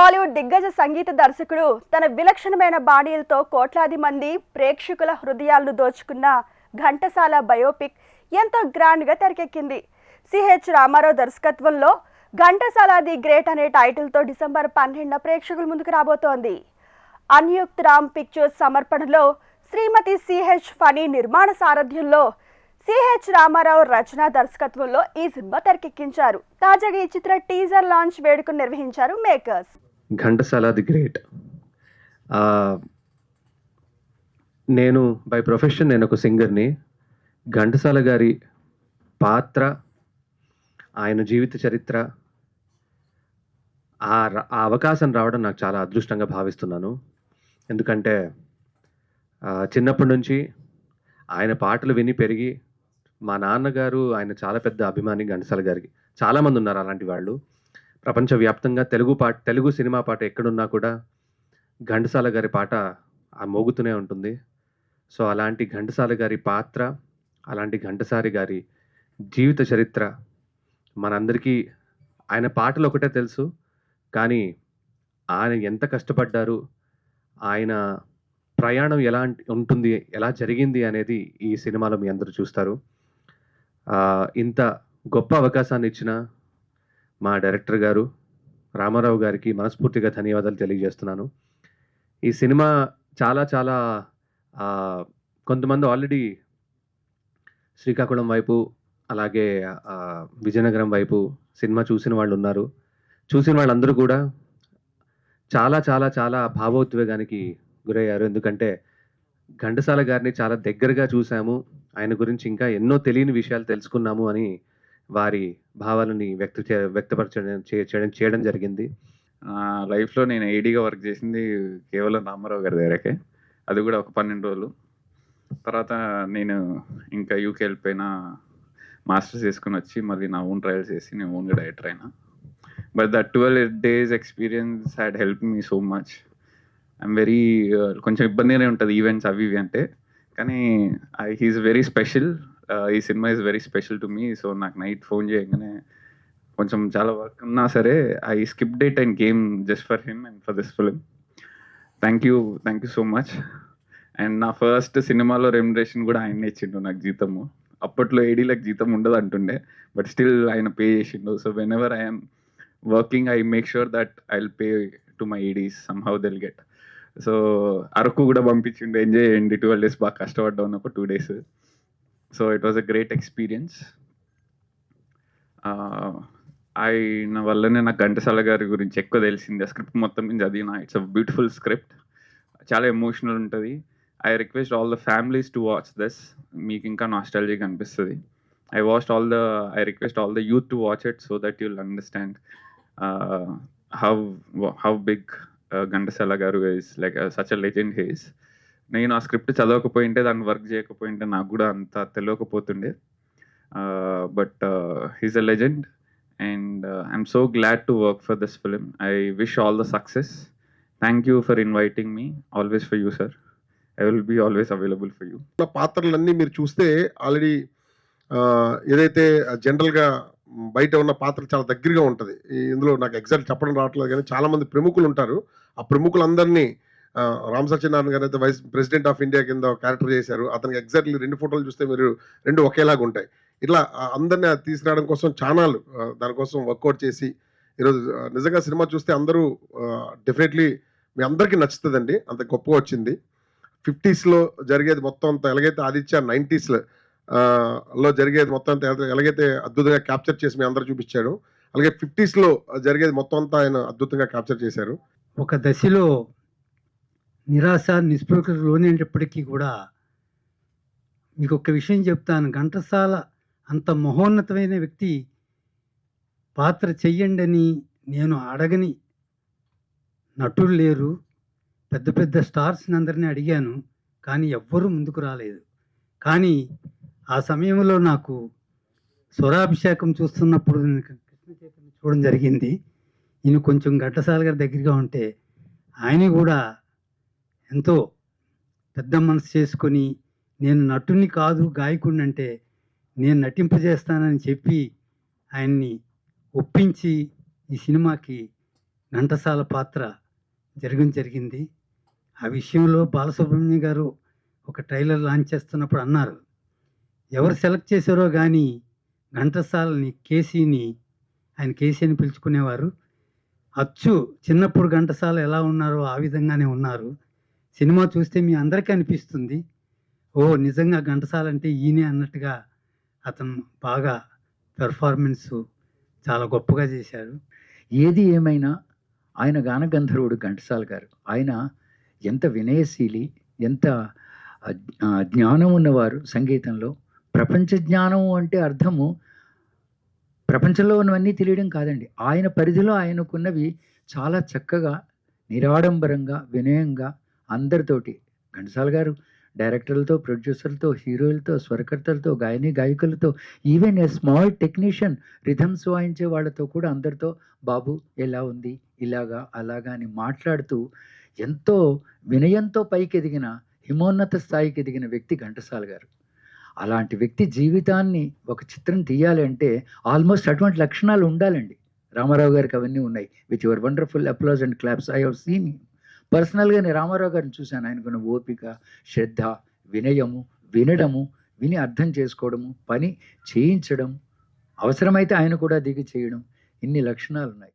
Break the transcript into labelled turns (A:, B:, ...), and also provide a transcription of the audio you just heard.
A: బాలీవుడ్ దిగ్గజ సంగీత దర్శకుడు తన విలక్షణమైన బాణీలతో కోట్లాది మంది ప్రేక్షకుల హృదయాలను దోచుకున్న ఘంటసాల బయోపిక్ ఎంతో గ్రాండ్గా తెరకెక్కింది. సిహెచ్ రామారావు దర్శకత్వంలో ఘంటసాల ది గ్రేట్ అనే టైటిల్తో డిసెంబర్ 12న ప్రేక్షకుల ముందుకు రాబోతోంది. అన్యుక్త్ రామ్ పిక్చర్స్ సమర్పణలో శ్రీమతి సిహెచ్ ఫణి నిర్మాణ సారథ్యంలో సిహెచ్ రామారావు రచన దర్శకత్వంలో ఈ సినిమా తెరకెక్కించారు. తాజాగా ఈ చిత్ర టీజర్ లాంచ్ వేడుకను నిర్వహించారు మేకర్స్.
B: Ghantasala the great. నేను బై ప్రొఫెషన్ నేను ఒక సింగర్ని. ఘంటసాల గారి పాత్ర, ఆయన జీవిత చరిత్ర, ఆ అవకాశం రావడం నాకు చాలా అదృష్టంగా భావిస్తున్నాను. ఎందుకంటే చిన్నప్పటి నుంచి ఆయన పాటలు విని పెరిగి, మా నాన్నగారు ఆయన చాలా పెద్ద అభిమాని ఘంటసాల గారికి. చాలామంది ఉన్నారు అలాంటి వాళ్ళు ప్రపంచవ్యాప్తంగా. తెలుగు సినిమా పాట ఎక్కడున్నా కూడా ఘంటసాల గారి పాట మోగుతూనే ఉంటుంది. సో అలాంటి ఘంటసాల గారి పాత్ర, అలాంటి ఘంటసారి గారి జీవిత చరిత్ర మనందరికీ, ఆయన పాటలు ఒకటే తెలుసు, కానీ ఆయన ఎంత కష్టపడ్డారు, ఆయన ప్రయాణం ఎలా ఉంటుంది, ఎలా జరిగింది అనేది ఈ సినిమాలో మీ అందరూ చూస్తారు. ఇంత గొప్ప అవకాశాన్ని ఇచ్చిన మా డైరెక్టర్ గారు రామారావు గారికి మనస్ఫూర్తిగా ధన్యవాదాలు తెలియజేస్తున్నాను. ఈ సినిమా చాలా చాలా కొంతమంది ఆల్రెడీ శ్రీకాకుళం వైపు, అలాగే విజయనగరం వైపు సినిమా చూసిన వాళ్ళు ఉన్నారు. చూసిన వాళ్ళందరూ కూడా చాలా చాలా చాలా భావోద్వేగానికి గురయ్యారు. ఎందుకంటే ఘంటసాల గారిని చాలా దగ్గరగా చూసాము, ఆయన గురించి ఇంకా ఎన్నో తెలియని విషయాలు తెలుసుకున్నాము అని వారి భావాలని చేయడం జరిగింది.
C: లైఫ్లో నేను ఏడీగా వర్క్ చేసింది కేవలం రామారావు గారి దగ్గరకే, అది కూడా ఒక 12 రోజులు. తర్వాత నేను ఇంకా యూకే వెళ్ళిపోయినా, మాస్టర్స్ చేసుకుని వచ్చి మళ్ళీ నా ఓన్ ట్రయల్స్ చేసి నేను ఓన్గా డైరెక్టర్ అయినా. But that 12 days experience had help me so much. I'm very కొంచెం ఇబ్బందిగానే ఉంటుంది ఈవెంట్స్ అవి ఇవి అంటే, కానీ హీఈస్ వెరీ స్పెషల్. ఈ cinema is very special to me. So నాకు నైట్ ఫోన్ చేయగానే కొంచెం చాలా వర్క్ ఉన్నా సరే I skip date and game just for him and for this film. Thank you so much. And నా ఫస్ట్ సినిమాలో remuneration కూడా ఆయనే ఇచ్చిండు నాకు జీతము. అప్పట్లో ఏడీలకు జీతం ఉండదు అంటుండే, బట్ స్టిల్ ఆయన పే చేసిండు. So when ever I'm working I make sure that I will pay to my Aedes, somehow they'll get. So Araku కూడా పంపించిండు, ఎంజాయ్ చేయండి 12 days, బాగా కష్టపడ్డా ఉన్నప్పుడు 2 days. So it was a great experience. ఆయన వల్లనే నాకు ఘంటసాల గారి గురించి ఎక్కువ తెలిసింది. ఆ స్క్రిప్ట్ మొత్తం నేను చదివిన. ఇట్స్ అ బ్యూటిఫుల్ స్క్రిప్ట్, చాలా ఎమోషనల్ ఉంటుంది. I request all the families to watch this. మీకు ఇంకా నాస్టాలజీగా అనిపిస్తుంది. I request all the youth to watch it so that you'll understand how big Ghantasala garu is, like such a legend he is. నేను ఆ script చదవకపోయింటే, దాన్ని work చేయకపోయింటే నాకు కూడా అంత తెలియకపోతుండే. But he's a legend and I'm so glad to work for this film. I wish all the success. Thank you for inviting me. Always for you sir. I will be always available for you.
D: పాత్రలన్నీ మీరు చూస్తే already ఏదైతే జనరల్గా బయట ఉన్న పాత్ర చాలా దగ్గరగా ఉంటుంది. ఇందులో నాకు ఎగ్జాక్ట్ చెప్పడం రావట్లేదు, కానీ చాలామంది ప్రముఖులు ఉంటారు. ఆ ప్రముఖులందరినీ రామ్ సత్యనారాయణ గారు అయితే వైస్ ప్రెసిడెంట్ ఆఫ్ ఇండియా కింద క్యారెక్టర్ చేశారు. అతనికి ఎగ్జాక్ట్లీ 2 ఫోటోలు చూస్తే మీరు 2 ఒకేలాగా ఉంటాయి. ఇట్లా అందరినీ తీసుకురావడం కోసం ఛానల్ దానికోసం వర్కౌట్ చేసి ఈరోజు నిజంగా సినిమా చూస్తే అందరూ డెఫినెట్లీ మీ అందరికీ నచ్చుతుందండి. అంత గొప్పగా వచ్చింది. 50s జరిగేది మొత్తం అంతా ఎలాగైతే ఆదిత్య 90s లో జరిగేది మొత్తం అంతా ఎలాగైతే అద్భుతంగా క్యాప్చర్ చేసి మీ అందరూ చూపించాడు, అలాగే 50s జరిగేది మొత్తం అంతా ఆయన అద్భుతంగా క్యాప్చర్ చేశారు.
E: ఒక దశలో నిరాశ నిస్పృహకు లోనేటప్పటికీ కూడా మీకు ఒక విషయం చెప్తాను. ఘంటసాల అంత మహోన్నతమైన వ్యక్తి పాత్ర చెయ్యండి అని నేను అడగని నటులు లేరు. పెద్ద పెద్ద స్టార్స్ని అందరినీ అడిగాను, కానీ ఎవ్వరూ ముందుకు రాలేదు. కానీ ఆ సమయంలో నాకు స్వరాభిషేకం చూస్తున్నప్పుడు నేను కృష్ణ చైతన్య చూడడం జరిగింది. ఈయన కొంచెం ఘంటసాల గారి దగ్గరగా ఉంటే ఆయన కూడా ఎంతో పెద్ద మనసు చేసుకొని, నేను నటుని కాదు గాయకుడిని అంటే నేను నటింపజేస్తానని చెప్పి ఆయన్ని ఒప్పించి ఈ సినిమాకి ఘంటసాల పాత్ర జరిగింది. ఆ విషయంలో బాలసుబ్రహ్మణ్యం గారు ఒక ట్రైలర్ లాంచ్ చేస్తున్నప్పుడు అన్నారు, ఎవరు సెలెక్ట్ చేశారో కానీ ఘంటసాలని ఆయన కేసీ అని పిలుచుకునేవారు. అచ్చు చిన్నప్పుడు ఘంటసాల ఎలా ఉన్నారో ఆ విధంగానే ఉన్నారు. సినిమా చూస్తే మీ అందరికీ అనిపిస్తుంది, ఓ నిజంగా ఘంటసాల అంటే ఈయనే అన్నట్టుగా అతను బాగా పెర్ఫార్మెన్స్ చాలా గొప్పగా చేశారు.
F: ఏది ఏమైనా ఆయన గానగంధర్వుడు ఘంటసాల గారు. ఆయన ఎంత వినయశీలి, ఎంత జ్ఞానం ఉన్నవారు సంగీతంలో. ప్రపంచ జ్ఞానము అంటే అర్థము ప్రపంచంలో ఉన్నవన్నీ తెలియడం కాదండి. ఆయన పరిధిలో ఆయనకున్నవి చాలా చక్కగా, నిరాడంబరంగా, వినయంగా అందరితోటి. ఘంటసాల గారు డైరెక్టర్లతో, ప్రొడ్యూసర్లతో, హీరోలతో, స్వరకర్తలతో, గాయకులతో, even a small technician rhythms వాయించే వాళ్ళతో కూడా అందరితో బాబు ఎలా ఉంది, ఇలాగా అలాగా అని మాట్లాడుతూ ఎంతో వినయంతో పైకి ఎదిగిన, హిమోన్నత స్థాయికి ఎదిగిన వ్యక్తి ఘంటసాల గారు. అలాంటి వ్యక్తి జీవితాన్ని ఒక చిత్రం తీయాలి అంటే ఆల్మోస్ట్ అటువంటి లక్షణాలు ఉండాలండి. రామారావు గారికి అవన్నీ ఉన్నాయి. With your wonderful applause and claps I have seen him. పర్సనల్గా నేను రామారావు గారిని చూశాను. ఆయనకున్న ఓపిక, శ్రద్ధ, వినయము, వినడము, విని అర్థం చేసుకోవడము, పని చేయించడం, అవసరమైతే ఆయన కూడా దిగి చేయడం, ఇన్ని లక్షణాలు ఉన్నాయి.